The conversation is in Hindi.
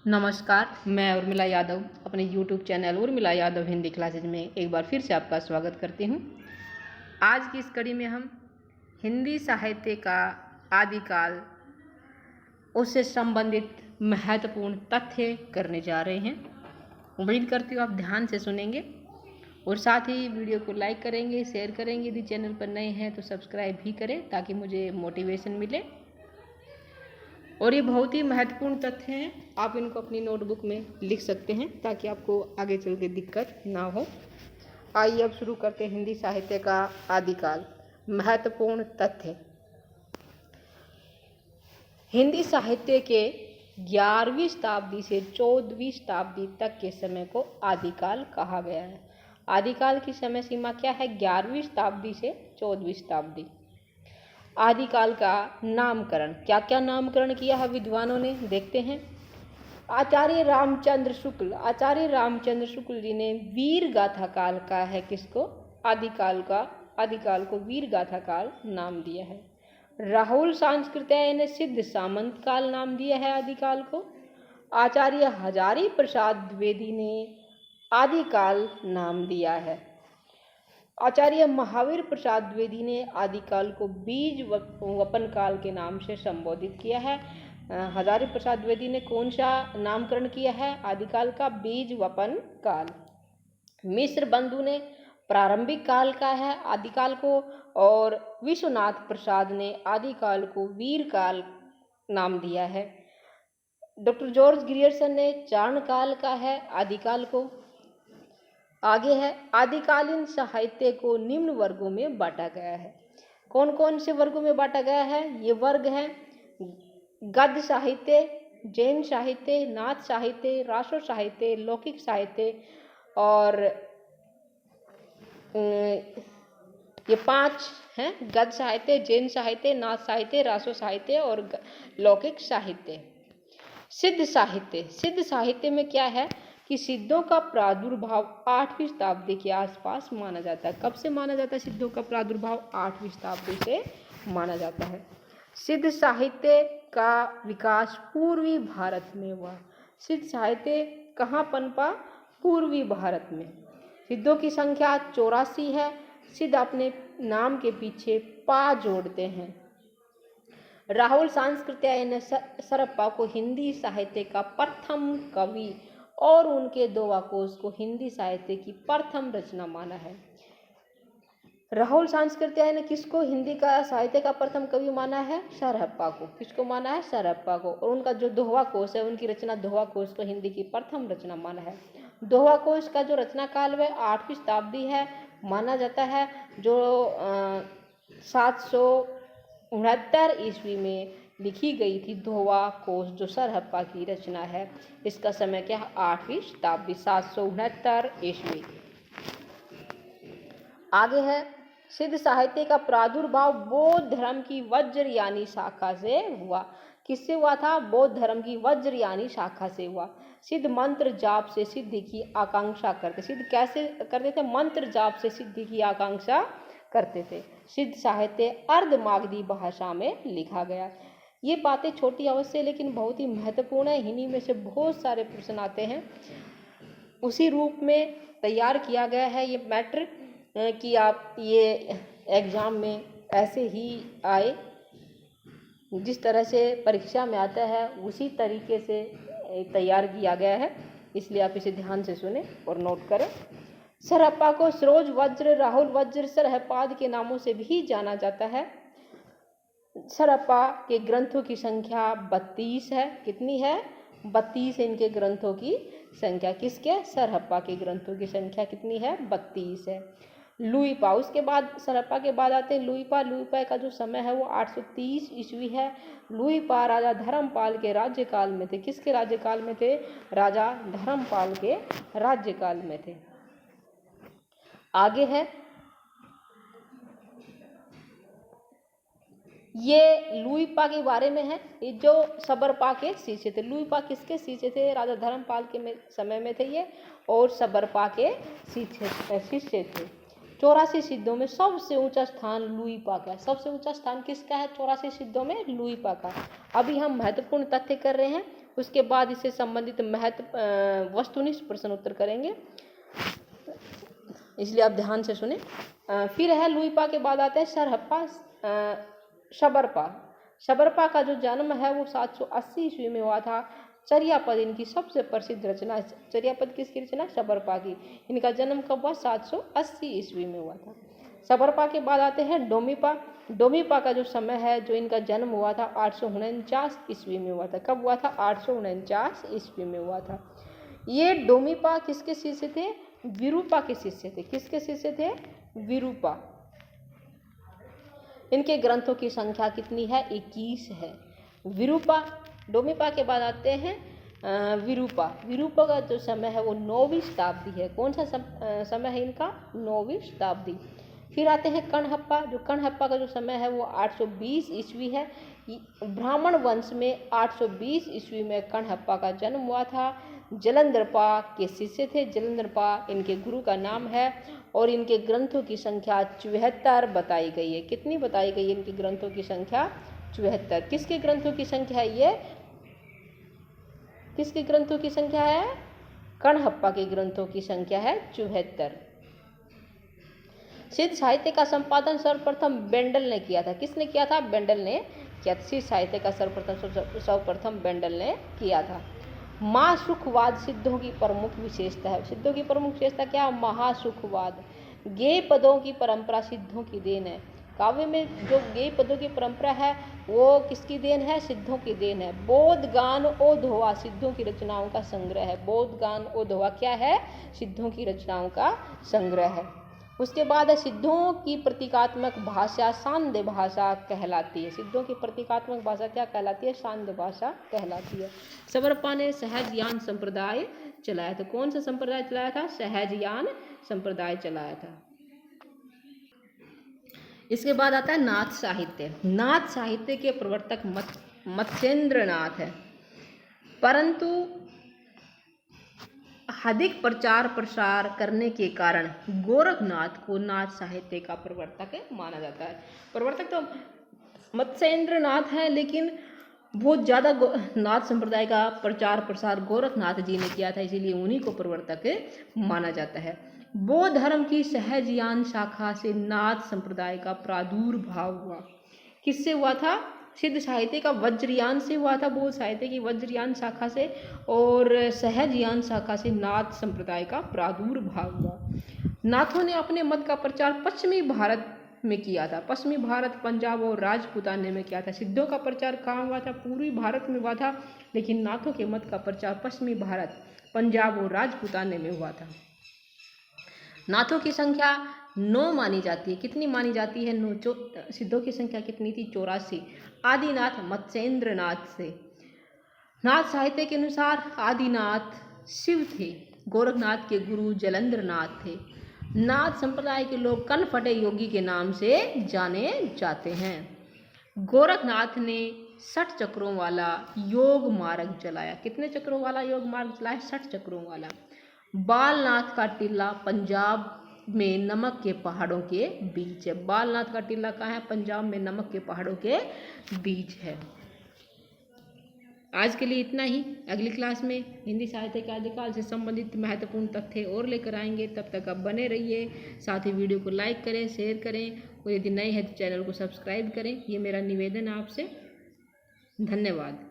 नमस्कार, मैं उर्मिला यादव अपने YouTube channel Urmila Yadav Hindi classes में एक बार फिर से आपका स्वागत करती हूँ। आज की इस कड़ी में हम हिंदी साहित्य का आदिकाल, उससे संबंधित महत्वपूर्ण तथ्य करने जा रहे हैं। उम्मीद करती हूँ आप ध्यान से सुनेंगे और साथ ही वीडियो को लाइक करेंगे, शेयर करेंगे। यदि चैनल पर नए हैं तो सब्सक्राइब भी करें ताकि मुझे मोटिवेशन मिले। और ये बहुत ही महत्वपूर्ण तथ्य हैं, आप इनको अपनी नोटबुक में लिख सकते हैं ताकि आपको आगे चल के दिक्कत ना हो। आइए अब शुरू करते हैं हिंदी साहित्य का आदिकाल। महत्वपूर्ण तथ्य, हिंदी साहित्य के 11वीं शताब्दी से 14वीं शताब्दी तक के समय को आदिकाल कहा गया है। आदिकाल की समय सीमा क्या है? 11वीं शताब्दी से 14वीं शताब्दी। आदिकाल का नामकरण, क्या क्या नामकरण किया है विद्वानों ने, देखते हैं। आचार्य रामचंद्र शुक्ल जी ने वीर गाथा काल का है किसको? आदिकाल को वीर गाथा काल नाम दिया है। राहुल सांस्कृत्यायन ने सिद्ध सामंत काल नाम दिया है आदिकाल को। आचार्य हजारी प्रसाद द्विवेदी ने आदिकाल नाम दिया है। आचार्य महावीर प्रसाद द्विवेदी ने आदिकाल को बीज वपन काल के नाम से संबोधित किया है। हजारी प्रसाद द्विवेदी ने कौन सा नामकरण किया है आदिकाल का? बीज वपन काल। मिश्र बंधु ने प्रारंभिक काल का है आदिकाल को, और विश्वनाथ प्रसाद ने आदिकाल को वीर काल नाम दिया है। डॉक्टर जॉर्ज ग्रियर्सन ने चारण काल का है आदिकाल को। आगे है, आदिकालीन साहित्य को निम्न वर्गों में बांटा गया है। कौन कौन से वर्गों में बांटा गया है? ये वर्ग हैं: गद्य साहित्य, जैन साहित्य, नाथ साहित्य, रासो साहित्य, लौकिक साहित्य, और ये 5 हैं: गद्य साहित्य, जैन साहित्य, नाथ साहित्य, रासो साहित्य और लौकिक साहित्य। सिद्ध साहित्य में क्या है कि सिद्धों का प्रादुर्भाव 8वीं शताब्दी के आसपास माना जाता है। कब से माना जाता है सिद्धों का प्रादुर्भाव? 8वीं शताब्दी से माना जाता है। सिद्ध साहित्य का विकास पूर्वी भारत में हुआ। सिद्ध साहित्य कहाँ पनपा? पूर्वी भारत में। सिद्धों की संख्या 84 है। सिद्ध अपने नाम के पीछे पा जोड़ते हैं। राहुल सांस्कृत्यायन ने सरप्पा को हिंदी साहित्य का प्रथम कवि और उनके दोहा कोश को हिंदी साहित्य की प्रथम रचना माना है। राहुल सांस्कृत्यायन ने किसको हिंदी का साहित्य का प्रथम कवि माना है? सरप्पा को। किसको माना है? सरप्पा को। और उनका जो दोहा कोश है, उनकी रचना दोहा कोश को हिंदी की प्रथम रचना माना है। दोहा कोश का जो रचना काल है 8वीं शताब्दी है माना जाता है, जो 769 ईस्वी में लिखी गई थी। दोहा कोश जो सरहप्पा की रचना है, इसका समय क्या है? 8वीं शताब्दी, 769 ईस्वी। आगे है, सिद्ध साहित्य का प्रादुर्भाव बौद्ध धर्म की वज्रयानी शाखा से हुआ। किससे हुआ था? बौद्ध धर्म की वज्रयानी शाखा से हुआ। सिद्ध मंत्र जाप से सिद्धि की आकांक्षा करते। सिद्ध कैसे करते थे? मंत्र जाप से सिद्धि की आकांक्षा करते थे। सिद्ध साहित्य अर्धमागधी भाषा में लिखा गया। ये बातें छोटी अवश्य लेकिन बहुत ही महत्वपूर्ण है। इन्हीं में से बहुत सारे प्रश्न आते हैं। उसी रूप में तैयार किया गया है ये मैटर कि आप ये एग्ज़ाम में ऐसे ही आए, जिस तरह से परीक्षा में आता है उसी तरीके से तैयार किया गया है, इसलिए आप इसे ध्यान से सुने और नोट करें। सरहप्पा को सरोज वज्र, राहुल वज्र, सरहपाद के नामों से भी जाना जाता है। सरहप्पा के ग्रंथों की संख्या 32 है। कितनी है? 32 है इनके ग्रंथों की संख्या। किसके? सरहप्पा के ग्रंथों की संख्या कितनी है? 32 है। लुईपा, उसके बाद सरहप्पा के बाद आते हैं लुईपा का जो समय है वो 830 ईस्वी है। लुईपा राजा धर्मपाल के राज्यकाल में थे। किसके राज्यकाल में थे? राजा धर्मपाल के राज्यकाल में थे। आगे है, ये लुईपा के बारे में है। ये जो सबरपा के शिष्य थे। लुईपा किसके शिष्य थे? राजा धर्मपाल के समय में थे ये, और सबरपा के शिष्य थे। 84 सिद्धों में सबसे ऊंचा स्थान लुईपा का। सबसे ऊंचा स्थान किसका है? 84 सिद्धों में लुईपा का। अभी हम महत्वपूर्ण तथ्य कर रहे हैं उसके बाद इससे संबंधित महत्व वस्तुनिष्ठ प्रश्न उत्तर करेंगे, इसलिए आप ध्यान से सुने। फिर है लुइपा के बाद आते हैं सरहप्पा शबरपा। शबरपा का जो जन्म है वो 780 ईस्वी में हुआ था। चर्यापद इनकी सबसे प्रसिद्ध रचना है। चर्यापद किसकी रचना? शबरपा की। इनका जन्म कब हुआ? 780 ईस्वी में हुआ था। शबरपा के बाद आते हैं डोमिपा। डोमिपा का जो समय है, जो इनका जन्म हुआ था 849 ईस्वी में हुआ था। कब हुआ था? 849 ईस्वी में हुआ था। ये डोमिपा किसके शिष्य थे? विरूपा के शिष्य थे। किसके शिष्य थे? विरूपा। इनके ग्रंथों की संख्या कितनी है? 21 है। विरूपा, डोमिपा के बाद आते हैं विरूपा। विरूपा का जो समय है वो 9वीं शताब्दी है। कौन सा समय है इनका? 9वीं शताब्दी। फिर आते हैं कणहप्पा। जो कणहप्पा का जो समय है वो 820 ईस्वी है। ब्राह्मण वंश में 820 ईस्वी में कणहप्पा का जन्म हुआ था। जलंधरपा के शिष्य थे। जलंधरपा इनके गुरु का नाम है और इनके ग्रंथों की संख्या 74 बताई गई है। कितनी बताई गई है इनके ग्रंथों की संख्या? 74। किसके ग्रंथों की संख्या है ये? किसके ग्रंथों की संख्या है? कणहप्पा के ग्रंथों की संख्या है 74। सिद्ध साहित्य का संपादन सर्वप्रथम बेंडल ने किया था। किसने किया था? बेंडल ने किया था। सिद्ध साहित्य का सर्वप्रथम बेंडल ने किया था। महासुखवाद सिद्धों की प्रमुख विशेषता है। सिद्धों की प्रमुख विशेषता क्या? महासुखवाद। गेय पदों की परंपरा सिद्धों की देन है। काव्य में जो गेय पदों की परंपरा है वो किसकी देन है? सिद्धों की देन है। बोध गान ओ दोहा सिद्धों की रचनाओं का संग्रह है। बोध गान ओ दोहा क्या है? सिद्धों की रचनाओं का संग्रह है। उसके बाद है सिद्धों की प्रतीकात्मक भाषा सांध्य भाषा कहलाती है। सिद्धों की प्रतीकात्मक भाषा क्या कहलाती है? सांध्य भाषा कहलाती है। शबरपा ने सहजयान संप्रदाय चलाया था। कौन सा संप्रदाय चलाया था? सहजयान संप्रदाय चलाया था। इसके बाद आता है नाथ साहित्य। नाथ साहित्य के प्रवर्तक मत्स्येंद्र नाथ है, परंतु अधिक प्रचार प्रसार करने के कारण गोरखनाथ को नाथ साहित्य का प्रवर्तक माना जाता है। प्रवर्तक तो मत्स्येंद्र नाथ है, लेकिन बहुत ज़्यादा नाथ संप्रदाय का प्रचार प्रसार गोरखनाथ जी ने किया था, इसीलिए उन्हीं को प्रवर्तक माना जाता है। बौद्ध धर्म की सहजयान शाखा से नाथ संप्रदाय का प्रादुर्भाव हुआ। किससे हुआ था? सिद्ध साहित्य का वज्रयान से हुआ था। बौद्ध साहित्य की वज्रयान शाखा से और सहजयान शाखा से नाथ संप्रदाय का प्रादुर्भाव हुआ। नाथों ने अपने मत का प्रचार पश्चिमी भारत में किया था। पश्चिमी भारत, पंजाब और राजपुताने में किया था। सिद्धों का प्रचार कहाँ हुआ था? पूर्वी भारत में हुआ था, लेकिन नाथों के मत का प्रचार पश्चिमी भारत, पंजाब और राजपुताने में हुआ था। नाथों की संख्या 9 मानी जाती है। कितनी मानी जाती है? 9। सिद्धों की संख्या कितनी थी? 84। आदिनाथ मत्स्येंद्र नाथ से। नाथ साहित्य के अनुसार आदिनाथ शिव थे। गोरखनाथ के गुरु जलंधर नाथ थे। नाथ संप्रदाय के लोग कनफटे योगी के नाम से जाने जाते हैं। गोरखनाथ ने 60 चक्रों वाला योग मार्ग चलाया। कितने चक्रों वाला योग मार्ग चलाया? 60 चक्रों वाला। बालनाथ का टीला पंजाब में नमक के पहाड़ों के बीच है। बालनाथ का टीला कहाँ है? पंजाब में नमक के पहाड़ों के बीच है। आज के लिए इतना ही। अगली क्लास में हिंदी साहित्य के आदिकाल से संबंधित महत्वपूर्ण तथ्य और लेकर आएंगे। तब तक आप बने रहिए। साथ ही वीडियो को लाइक करें, शेयर करें और यदि नए हैं तो चैनल को सब्सक्राइब करें। ये मेरा निवेदन है आपसे। धन्यवाद।